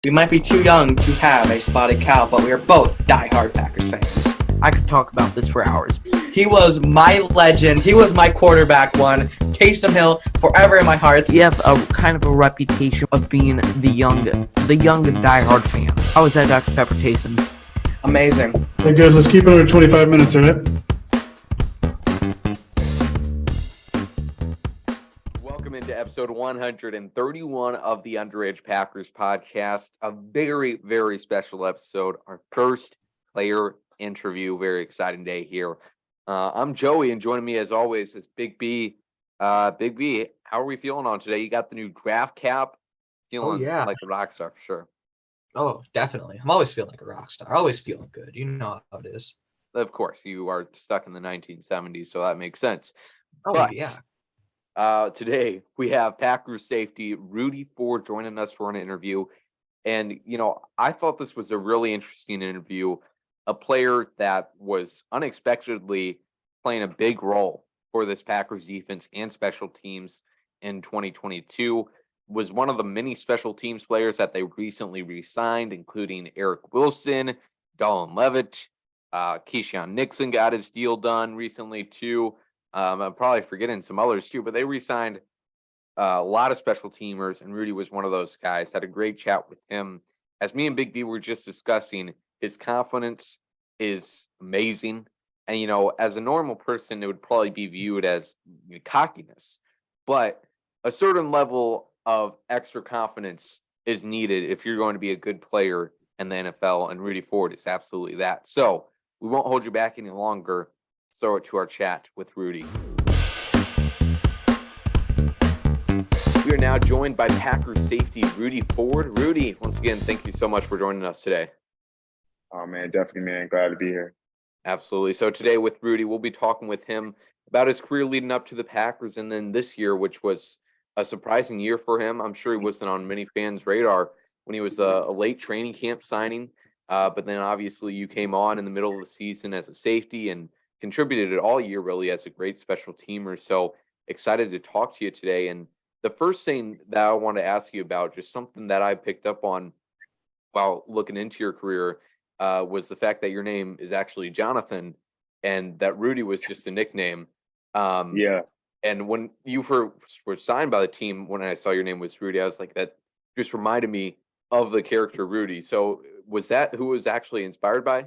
We might be too young to have a spotted cow, but we are both diehard Packers fans. I could talk about this for hours. He was my legend. He was my quarterback one. Taysom Hill, forever in my heart. We have a kind of a reputation of being the young and diehard fans. How was that, Dr. Pepper Taysom? Amazing. Okay, good. Let's keep it under 25 minutes, all right? Welcome into episode 131 of the Underage Packers podcast. A very, very special episode. Our first player interview. Very exciting day here. I'm Joey, and joining me as always is Big B. Big B, how are we feeling on today? You got the new draft cap. Feeling like a rock star for sure. Oh, definitely. I'm always feeling like a rock star. Always feeling good. You know how it is. Of course, you are stuck in the 1970s, so that makes sense. Oh, but, yeah. Today we have Packers safety Rudy Ford joining us for an interview. And, I thought this was a really interesting interview. A player that was unexpectedly playing a big role for this Packers defense and special teams in 2022. Was one of the many special teams players that they recently re-signed, including Eric Wilson, Dolan Levitt, Keyshawn Nixon got his deal done recently too. I'm probably forgetting some others too, but they re-signed a lot of special teamers, and Rudy was one of those guys. Had a great chat with him. As me and Big B were just discussing, his confidence is amazing. And, as a normal person, it would probably be viewed as cockiness. But a certain level of extra confidence is needed if you're going to be a good player in the NFL, and Rudy Ford is absolutely that. So we won't hold you back any longer. Let's throw it to our chat with Rudy. We are now joined by Packers safety Rudy Ford. Rudy, once again, thank you so much for joining us today. Oh, man, definitely, man. Glad to be here. Absolutely. So today with Rudy, we'll be talking with him about his career leading up to the Packers, and then this year, which was a surprising year for him. I'm sure he wasn't on many fans' radar when he was a late training camp signing. But then obviously you came on in the middle of the season as a safety and contributed all year really as a great special teamer. So excited to talk to you today. And the first thing that I want to ask you about, just something that I picked up on while looking into your career, was the fact that your name is actually Jonathan and that Rudy was just a nickname. Yeah. And when you were signed by the team, when I saw your name was Rudy, I was like, that just reminded me of the character Rudy. So was that who was actually inspired by?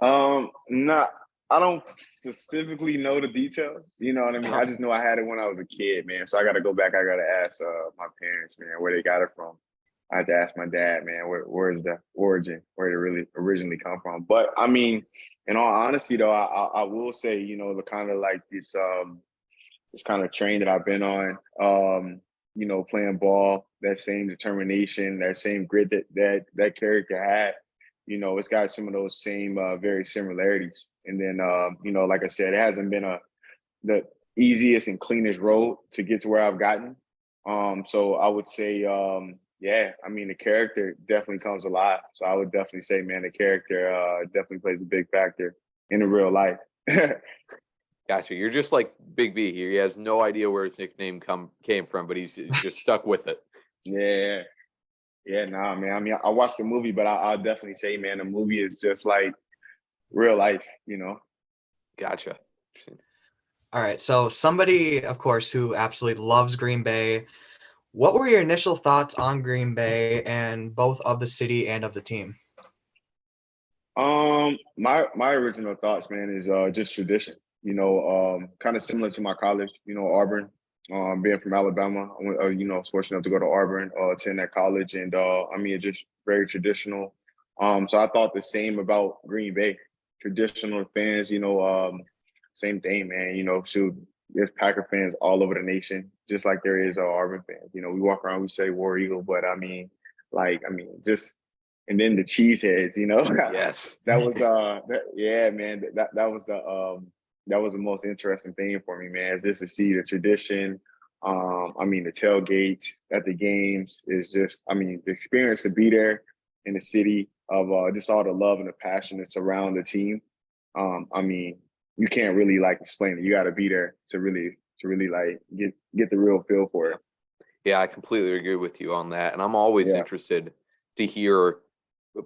Not. I don't specifically know the details. You know what I mean? I just know I had it when I was a kid, man. So I got to go back. I got to ask my parents, man, where they got it from. I had to ask my dad, man, where's the origin, where it really originally come from. But I mean, in all honesty, though, I will say, the kind of like this kind of train that I've been on, playing ball, that same determination, that same grit that character had, it's got some of those same very similarities. And then, like I said, it hasn't been the easiest and cleanest road to get to where I've gotten. So I would say, the character definitely comes alive. So I would definitely say, man, the character definitely plays a big factor in the real life. Gotcha. You're just like Big B here. He has no idea where his nickname came from, but he's just stuck with it. Yeah. Yeah, nah, man. I mean, I watched the movie, but I'll definitely say, man, the movie is just like real life, Gotcha. All right. So somebody, of course, who absolutely loves Green Bay. What were your initial thoughts on Green Bay and both of the city and of the team? My original thoughts, man, is just tradition. Kind of similar to my college, Auburn. Being from Alabama, I was fortunate enough to go to Auburn, attend that college, and it's just very traditional. So I thought the same about Green Bay, traditional fans. Same thing, man. There's Packer fans all over the nation, just like there is Auburn fans. We walk around, we say War Eagle, but just. And then the cheeseheads, Yes. That was man. That was the most interesting thing for me, man, is just to see the tradition. The tailgates at the games is just, the experience to be there in the city of just all the love and the passion that's around the team. You can't really explain it. You got to be there to really get the real feel for it. Yeah, I completely agree with you on that. And I'm always interested to hear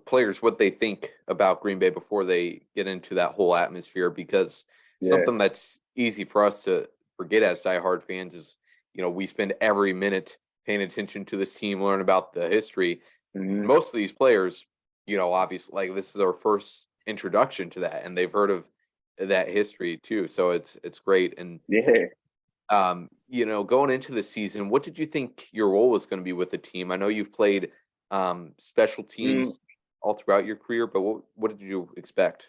players what they think about Green Bay before they get into that whole atmosphere, because Yeah. something that's easy for us to forget as diehard fans is, we spend every minute paying attention to this team, learn about the history. Hmm. Most of these players, obviously, like, this is their first introduction to that, and they've heard of that history too. So it's great. And Yeah. going into the season, what did you think your role was going to be with the team? I know you've played special Mm, teams all throughout your career, but what did you expect?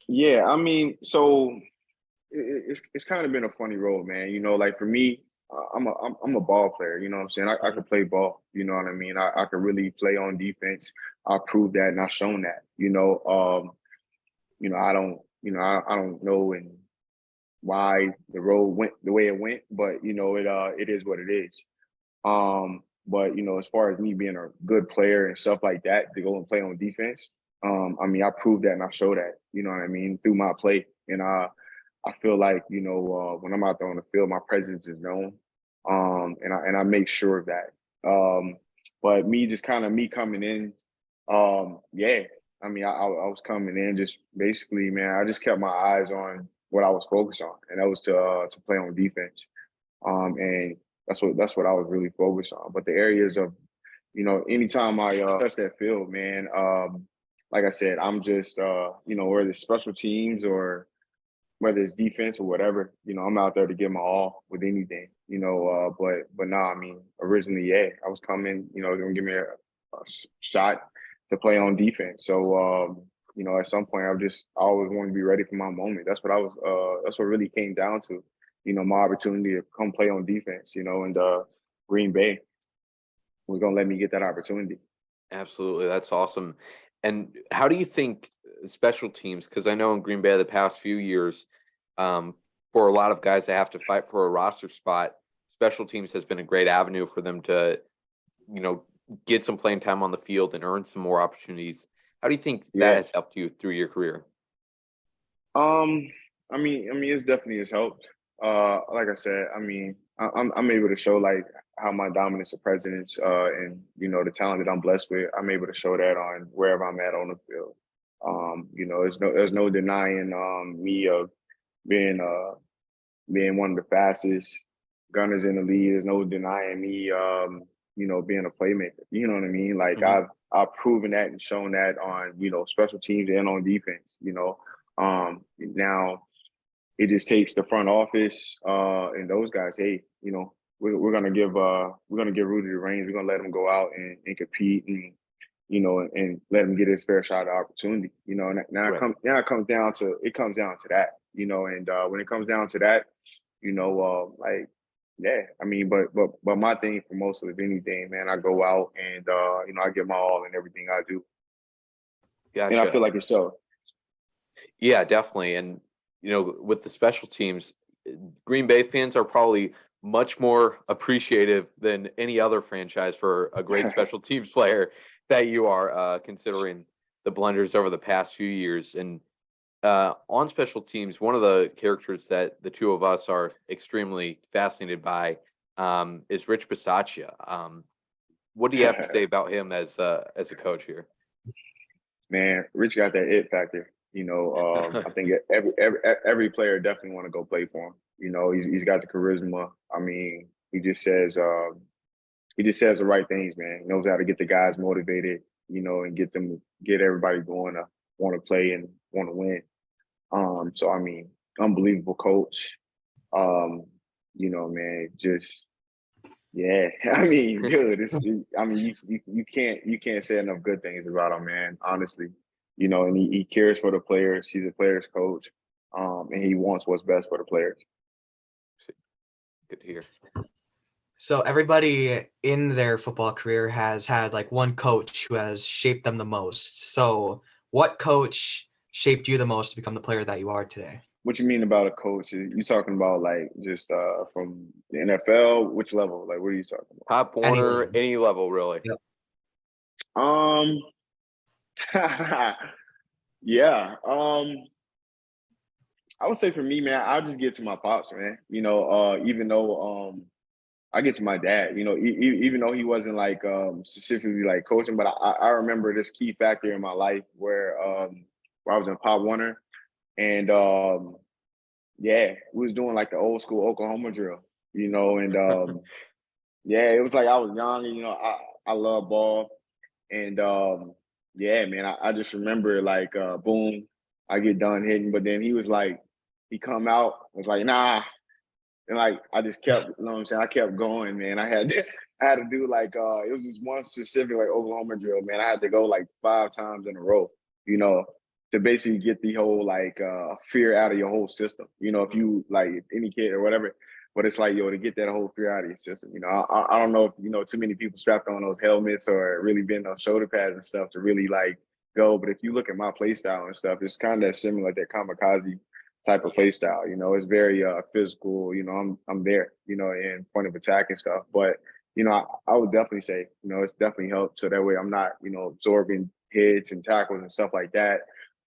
yeah. I mean, so it's kind of been a funny road, man. Like for me, I'm a ball player. You know what I'm saying? I can play ball. You know what I mean? I can really play on defense. I proved that and I've shown that. I don't. I don't know and why the road went the way it went, but it is what it is. But as far as me being a good player and stuff like that to go and play on defense, I mean, I proved that and I show that. You know what I mean, through my play, and I feel like when I'm out there on the field, my presence is known, and I make sure of that. But me just kind of me coming in, yeah. I mean, I was coming in just basically, man. I just kept my eyes on what I was focused on, and that was to play on defense. And that's what I was really focused on. But the areas of, anytime I touch that field, man, like I said, I'm just, whether it's special teams or whether it's defense or whatever, I'm out there to give my all with anything, but nah, I mean, originally, yeah, I was coming, gonna give me a shot to play on defense. So, at some point, I always wanted to be ready for my moment. That's what really came down to, my opportunity to come play on defense, and Green Bay was gonna let me get that opportunity. Absolutely, that's awesome. And how do you think special teams? Because I know in Green Bay the past few years, for a lot of guys that have to fight for a roster spot, special teams has been a great avenue for them to, you know, get some playing time on the field and earn some more opportunities. How do you think that Yeah. has helped you through your career? Um, I mean, it's definitely has helped. Like I said, I mean, I'm able to show like how my dominance of presence, and the talent that I'm blessed with. I'm able to show that on wherever I'm at on the field. There's no denying me of being being one of the fastest gunners in the league. There's no denying me being a playmaker. You know what I mean? Like Mhm. I've proven that and shown that on special teams and on defense. Now it just takes the front office and those guys. Hey, we're gonna give Rudy the reins. We're gonna let him go out and compete and let him get his fair shot of opportunity. And Right. it comes down to that. And when it comes down to that, like yeah, I mean, but my thing for most of anything, man, I go out and I give my all in everything I do, and I Gotcha. feel like it's so. Yeah, definitely. And with the special teams, Green Bay fans are probably much more appreciative than any other franchise for a great special teams player that you are, considering the blunders over the past few years. And on special teams, one of the characters that the two of us are extremely fascinated by, is Rich Bisaccia. What do you have to say about him as a coach here? Man, Rich got that it factor. I think every player definitely want to go play for him. He's got the charisma. I mean, he just says the right things, man. He knows how to get the guys motivated, and get everybody going to want to play and want to win. So I mean, unbelievable coach. Man, just yeah. I mean, dude, I mean, you can't say enough good things about him, man. Honestly, and he cares for the players. He's a players coach, and he wants what's best for the players. Good to hear. So everybody in their football career has had like one coach who has shaped them the most. So what coach shaped you the most to become the player that you are today? What you mean about a coach? You talking about like just from the NFL? Which level? Like, what are you talking Pop Warner, Anyone. any level, really. Yep. about? Yeah. I would say for me, man, I'll just get to my pops, man. Even though I get to my dad, even though he wasn't like specifically like coaching, but I remember this key factor in my life where I was in Pop Warner and yeah, we was doing like the old school Oklahoma drill, and yeah, it was like I was young and I love ball and yeah, man, I just remember like boom, I get done hitting, but then he was like, he come out, was like, nah. And like I just kept, you know what I'm saying? I kept going, man. I had to do like it was this one specific like Oklahoma drill, man. I had to go like 5 times in a row, you know, to basically get the whole like fear out of your whole system. If you like any kid or whatever, but it's like to get that whole fear out of your system. I don't know if too many people strapped on those helmets or really been on shoulder pads and stuff to really like go. But if you look at my play style and stuff, it's kind of similar like that kamikaze type of play style. It's very physical. I'm there, in point of attack and stuff. But I would definitely say, it's definitely helped. So that way I'm not, absorbing hits and tackles and stuff like that.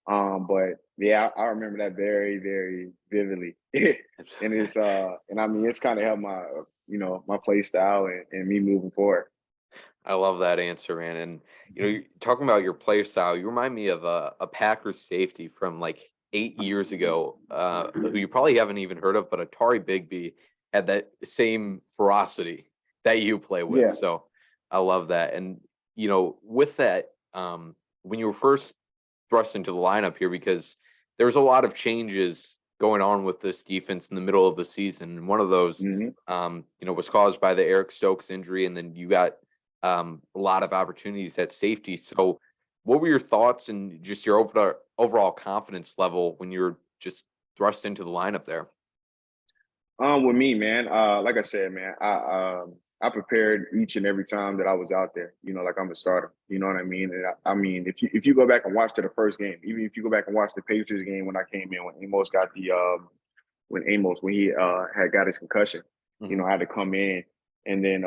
But yeah, I remember that very, very vividly. And it's and I mean it's kind of helped my my play style and me moving forward. I love that answer, man. And you're talking about your player style, you remind me of a Packers safety from like 8 years ago, who you probably haven't even heard of, but Atari Bigby had that same ferocity that you play with. Yeah. So I love that. And with that, when you were first thrust into the lineup here, because there's a lot of changes going on with this defense in the middle of the season. And one of those, was caused by the Eric Stokes injury, and then you got a lot of opportunities at safety. So what were your thoughts and just your overall confidence level when you're just thrust into the lineup there? With me, man, like I said, man, I prepared each and every time that I was out there, like I'm a starter, you know what I mean? And I mean, if you go back and watch the first game, even if you go back and watch the Patriots game when I came in, when Amos got when he had got his concussion, I had to come in and then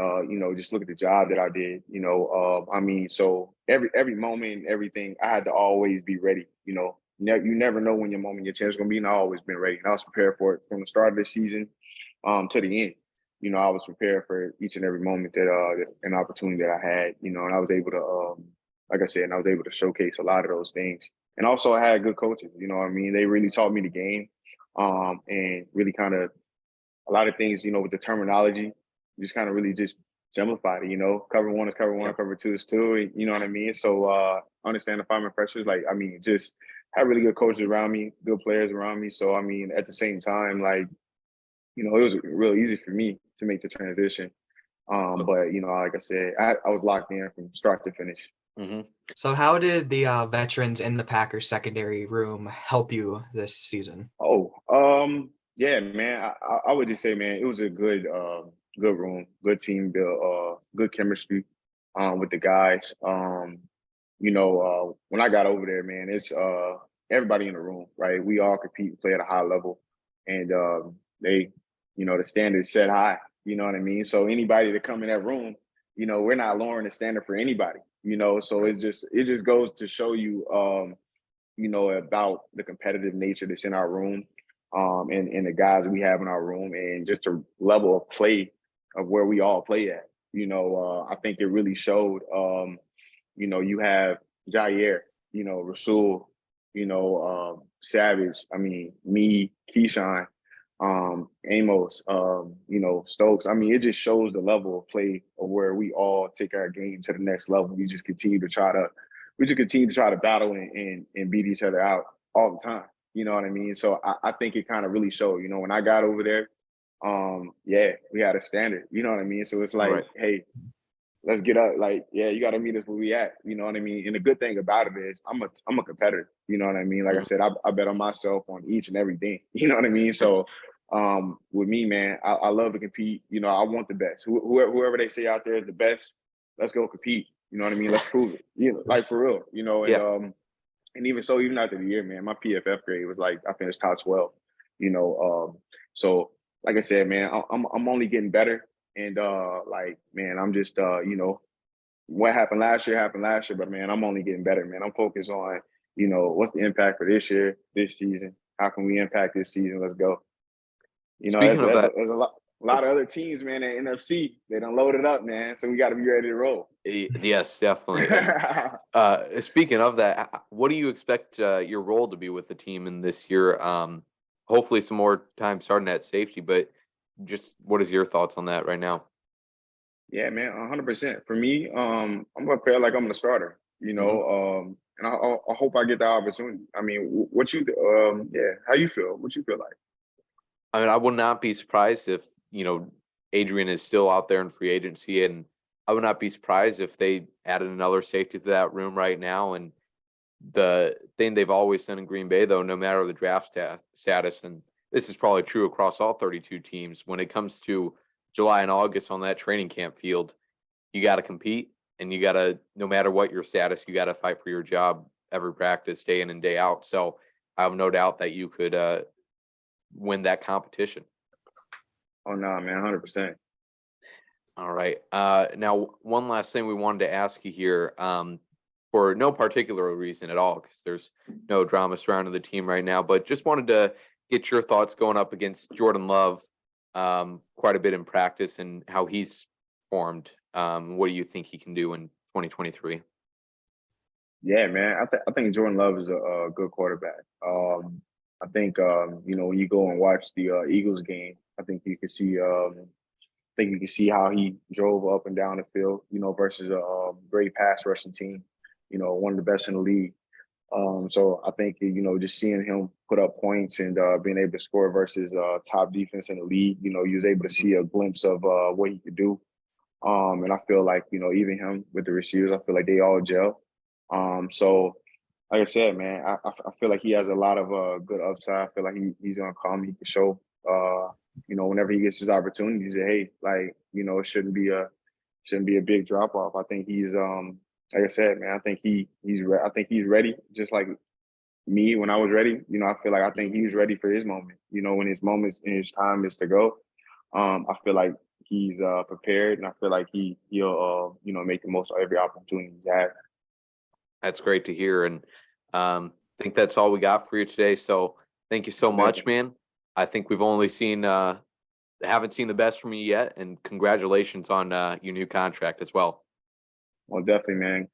just look at the job that I did. I mean, so every moment, everything, I had to always be ready. You never know when your moment, your chance is gonna be, and I always been ready. And I was prepared for it from the start of the season to the end. I was prepared for each and every moment that an opportunity that I had. And I was able to, like I said, and I was able to showcase a lot of those things. And also, I had good coaches. You know what I mean? They really taught me the game, and really kind of a lot of things. With the terminology, just kind of really just simplified it. Cover one is cover one, cover two is two. You know what I mean? So understand the fireman pressures. Like, I mean, just have really good coaches around me, good players around me. So I mean, at the same time, like, it was real easy for me to make the transition. But like I said, I was locked in from start to finish. So how did the veterans in the Packers secondary room help you this season? Oh, yeah, man. I would just say, man, it was a good room, good team build, good chemistry with the guys. When I got over there, man, it's everybody in the room, right? We all compete, play at a high level, and they, the standard set high. You know what I mean? So anybody that come in that room, we're not lowering the standard for anybody. So it just goes to show you, about the competitive nature that's in our room, and the guys we have in our room, and just the level of play of where we all play at. I think it really showed. You have Jair, Rasul, Savage. I mean, me, Keyshawn, Amos, Stokes. I mean, it just shows the level of play of where we all take our game to the next level. We just continue to try to battle and beat each other out all the time. You know what I mean? So I think it kind of really showed. When I got over there, yeah, we had a standard. You know what I mean? So it's like, hey, let's get up. Like, yeah, you got to meet us where we at. You know what I mean? And the good thing about it is I'm a competitor. You know what I mean? Like I said, I bet on myself on each and everything. You know what I mean? So with me, man, I love to compete. I want the best. Whoever they say out there is the best, let's go compete. You know what I mean? Let's prove it. Like for real. And even so, even after the year, man, my PFF grade was like I finished top 12. So like I said, man, I'm only getting better. And like, man, I'm just what happened last year, but man, I'm only getting better, man. I'm focused on, what's the impact for this year, this season? How can we impact this season? Let's go. Speaking of that, there's a lot. A lot of other teams, man, in NFC, they done loaded up, man. So we got to be ready to roll. Yes, definitely. And, speaking of that, what do you expect your role to be with the team in this year? Hopefully, some more time starting at safety, but just what is your thoughts on that right now? Yeah, man, 100%. For me, I'm gonna feel like I'm the starter, and I hope I get the opportunity. I mean, what you, yeah, how you feel? What you feel like? I mean, I would not be surprised if, Adrian is still out there in free agency, and I would not be surprised if they added another safety to that room right now. And the thing they've always done in Green Bay, though, no matter the draft status, and this is probably true across all 32 teams, when it comes to July and August on that training camp field, you got to compete, and you got to, no matter what your status, you got to fight for your job every practice, day in and day out. So I have no doubt that you could win that competition. Oh no, man, 100%. All right. Now, one last thing we wanted to ask you here, for no particular reason at all, because there's no drama surrounding the team right now, but just wanted to get your thoughts going up against Jordan Love quite a bit in practice and how he's formed. What do you think he can do in 2023? Yeah, man, I think Jordan Love is a good quarterback. I think when you go and watch the Eagles game, I think you can see how he drove up and down the field, versus a great pass rushing team, one of the best in the league. So I think, just seeing him put up points and being able to score versus top defense in the league, you was able to see a glimpse of what he could do. And I feel like, even him with the receivers, I feel like they all gel. So like I said, man, I feel like he has a lot of good upside. I feel like he's gonna come. He can show, whenever he gets his opportunities, that, hey, like, it shouldn't be a big drop off. I think he's like I said, man, I think he's ready, just like me when I was ready. I feel like I think he's ready for his moment. When his moments and his time is to go. I feel like he's prepared, and I feel like he'll make the most of every opportunity he's had. That's great to hear. And I think that's all we got for you today. So thank you so much, man. I think we've only haven't seen the best from you yet. And congratulations on your new contract as well. Well, definitely, man.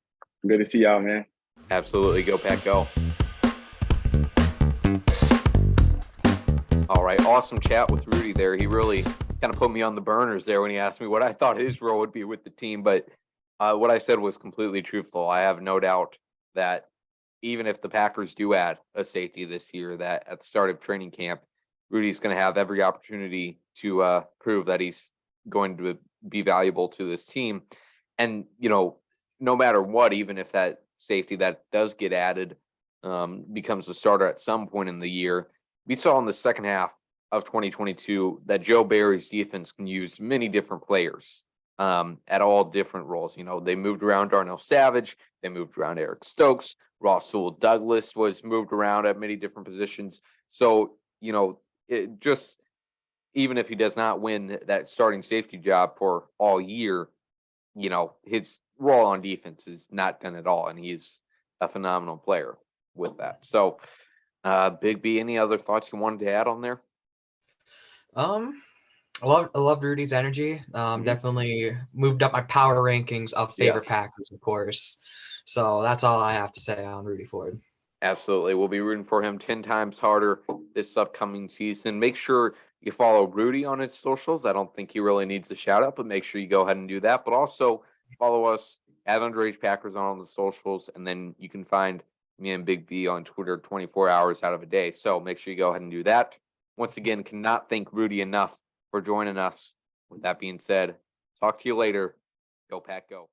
Good to see y'all, man. Absolutely. Go Pack, go. All right. Awesome chat with Rudy there. He really kind of put me on the burners there when he asked me what I thought his role would be with the team. But what I said was completely truthful. I have no doubt that even if the Packers do add a safety this year, that at the start of training camp, Rudy's going to have every opportunity to prove that he's going to be valuable to this team. And, no matter what, even if that safety that does get added becomes a starter at some point in the year, we saw in the second half of 2022 that Joe Barry's defense can use many different players at all different roles. They moved around Darnell Savage, they moved around Eric Stokes, Ross Sewell Douglas was moved around at many different positions. So, it just, even if he does not win that starting safety job for all year, his role on defense is not done at all. And he's a phenomenal player with that. So, Big B, any other thoughts you wanted to add on there? I love Rudy's energy. Definitely moved up my power rankings of favorite Packers, of course. So that's all I have to say on Rudy Ford. Absolutely. We'll be rooting for him 10 times harder this upcoming season. Make sure you follow Rudy on his socials. I don't think he really needs a shout out, but make sure you go ahead and do that. But also follow us at Underage Packers on all the socials. And then you can find me and Big B on Twitter 24 hours out of a day. So make sure you go ahead and do that. Once again, cannot thank Rudy enough for joining us. With that being said, talk to you later. Go Pack, go.